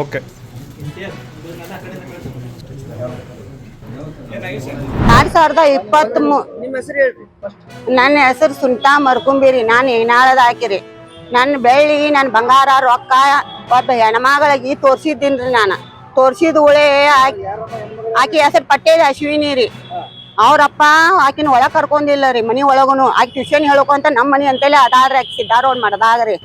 Okay. 2023 ನನ್ನ ಹೆಸರು ಸುಂಟಾ ಮರ್ಕುಂಬಿರಿ. ನಾನು ಏನಾಳದ ಹಾಕಿರಿ. ನನ್ನ ಬೆಳ್ಳಿ ನನ್ನ ಬಂಗಾರ ರೊಕ್ಕ ಒಬ್ಬ ಹೆಣ್ಮಗಳಿಗೆ ತೋರ್ಸಿದ್ದೀನ್ರಿ. ನಾನು ತೋರ್ಸಿದ ಉಳೆ ಆಕಿ ಹೆಸರು ಪಟ್ಟೇದ ಅಶ್ವಿನಿ ರೀ. ಅವ್ರಪ್ಪ ಆಕಿನ ಒಳಗೆ ಕರ್ಕೊಂಡಿಲ್ಲ ರೀ. ಮನಿ ಒಳಗುನು ಆಕಿ ಟ್ಯೂಷನ್ ಹೇಳ್ಕೊಂತ ನಮ್ಮ ಮನಿ ಅಂತೇಳಿ ಅದಾದ್ರಿ. ಆಕಿ ಸಿದ್ದಾರೋಡ್ ಮಡ್ದಾಗ್ರಿ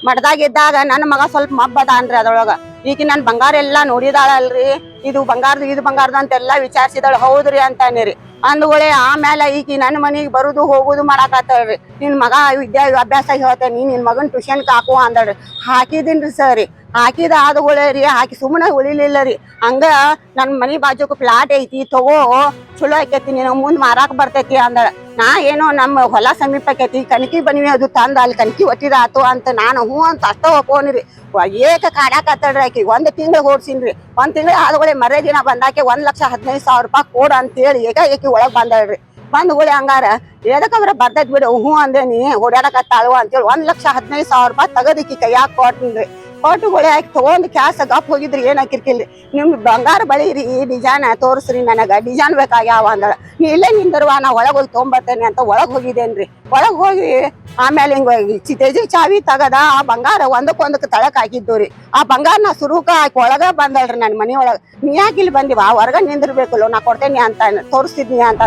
ಮಡ್ದಾಗಿದ್ದಾಗ ನನ್ನ ಮಗ ಸ್ವಲ್ಪ ಮಬ್ಬದಾನ್ರಿ. ಅದ್ರೊಳಗ ಈಗ ನನ್ನ ಬಂಗಾರ ಎಲ್ಲಾ ನೋಡಿದಾಳಲ್ರಿ. ಇದು ಬಂಗಾರದ ಅಂತೆಲ್ಲಾ ವಿಚಾರಿಸಿದಾಳ. ಹೌದ್ರಿ ಅಂತಾನಿರಿ. ಅಂದ್ಗಳೇ ಆಮೇಲೆ ಈಗ ನನ್ನ ಮನಿಗೆ ಬರುದು ಹೋಗುದು ಮಾಡಾಕತ್ತಾಳ್ರಿ. ನಿನ್ ಮಗ ವಿದ್ಯಾಭ್ಯಾಸ ಹೇಳ್ತೇನಿ, ನಿನ್ ಮಗನ್ ಟ್ಯೂಷನ್ ಹಾಕು ಅಂದಳ್ರಿ. ಹಾಕಿದೀನ್ರಿ ಸರಿ. ಹಾಕಿದ ಆದಗಳೇ ರೀ ಆಕಿ ಸುಮ್ಮನೆ ಉಳಿಲಿಲ್ಲ ರೀ. ಹಂಗ ನನ್ ಮನಿ ಬಾಜುಕ್ ಪ್ಲಾಟ್ ಐತಿ, ತಗೋ ಚಲೋ ಆಕೈತಿ, ನೀನು ಮುಂದ್ ಮಾರಾಕ್ ಬರ್ತೈತಿ ಅಂದಳ. ನಾ ಏನೋ ನಮ್ಮ ಹೊಲ ಸಮೀಪ ಆಕೈತಿ, ಕಣಕಿ ಬನ್ನಿ ಅದು ತಂದ ಅಲ್ಲಿ ಕಣಕಿ ಒಟ್ಟಿದ ಆತು ಅಂತ ನಾನು ಹೂ ಅಂತ ಅಷ್ಟ ಒಪ್ಕೊಂಡಿರಿ. ಏಕ ಕಾಡಾಕತ್ತಳ್ರಿ ಆಕಿ. 1 ತಿಂಗಳು ಓಡ್ಸಿನ್ರಿ. 1 ತಿಂಗಳು ಆದಗಳೇ ಮರೇ ದಿನ ಬಂದಾಕೆ 1,15,000 ರೂಪಾಯಿ ಕೊಡ ಅಂತೇಳಿ ಏಕಾಏಕಿ ಒಳಗ್ ಬಂದಳ್ರಿ. ಬಂದ್ಗಳೇ ಹಂಗಾರ ಎದಕ್ಕಂದ್ರ ಬರ್ತೈತ್ ಬಿಡು ಹೂ ಅಂದೇನಿ ಓಡಾಡಕತ್ತಾಳು ಅಂತೇಳಿ 1,15,000 ರೂಪಾಯಿ ತಗದಿಕ್ಕಿ ಕೈಯಾಗ ಕೊಟ್ನ್ರಿ. ಕೊಟ್ಟುಗಳೇ ಆಕಿ ತಗೊಂಡ್ ಕ್ಯಾಸ್ ಗಪ್ ಹೋಗಿದ್ರಿ. ಏನ್ ಹಾಕಿರ್ಕಿಲ್ರಿ. ನಿಮ್ ಬಂಗಾರ ಬಳಿರಿ ಡಿಜೈನ್ ತೋರಿಸ್ರಿ, ನನಗ ಡಿಜೈನ್ ಬೇಕಾಗ್ಯಾವ ಅಂದಳ. ನೀ ಇಲ್ಲೇ ನಿಂದಿರುವ, ನಾ ಒಳಗ್ ಹೋಗಿ ತೊಗೊಂಬರ್ತೇನೆ ಅಂತ ಒಳಗ್ ಹೋಗಿದ್ದೇನ್ರಿ. ಒಳಗ್ ಹೋಗಿ ಆಮೇಲೆ ಹಿಂಗ ತೇಜಿ ಚಾವಿ ತಗದ ಆ ಬಂಗಾರ ಒಂದಕ್ಕೊಂದಕ್ಕೆ ತಳಕ್ ಹಾಕಿದ್ದು ರೀ. ಆ ಬಂಗಾರನ ಸುರುಕ ಹಾಕಿ ಒಳಗ ಬಂದಳ್ರಿ. ನನ್ ಮನಿ ಒಳಗ. ನೀ ಯಾಕೆ ಇಲ್ಲಿ ಬಂದಿವ, ಹೊರಗ ನಿಂದಿರ್ಬೇಕಲ್ಲ, ನಾ ಕೊಡ್ತೇನಿ ಅಂತ ತೋರಿಸ್ತಿದ್ನಿ ಅಂತ.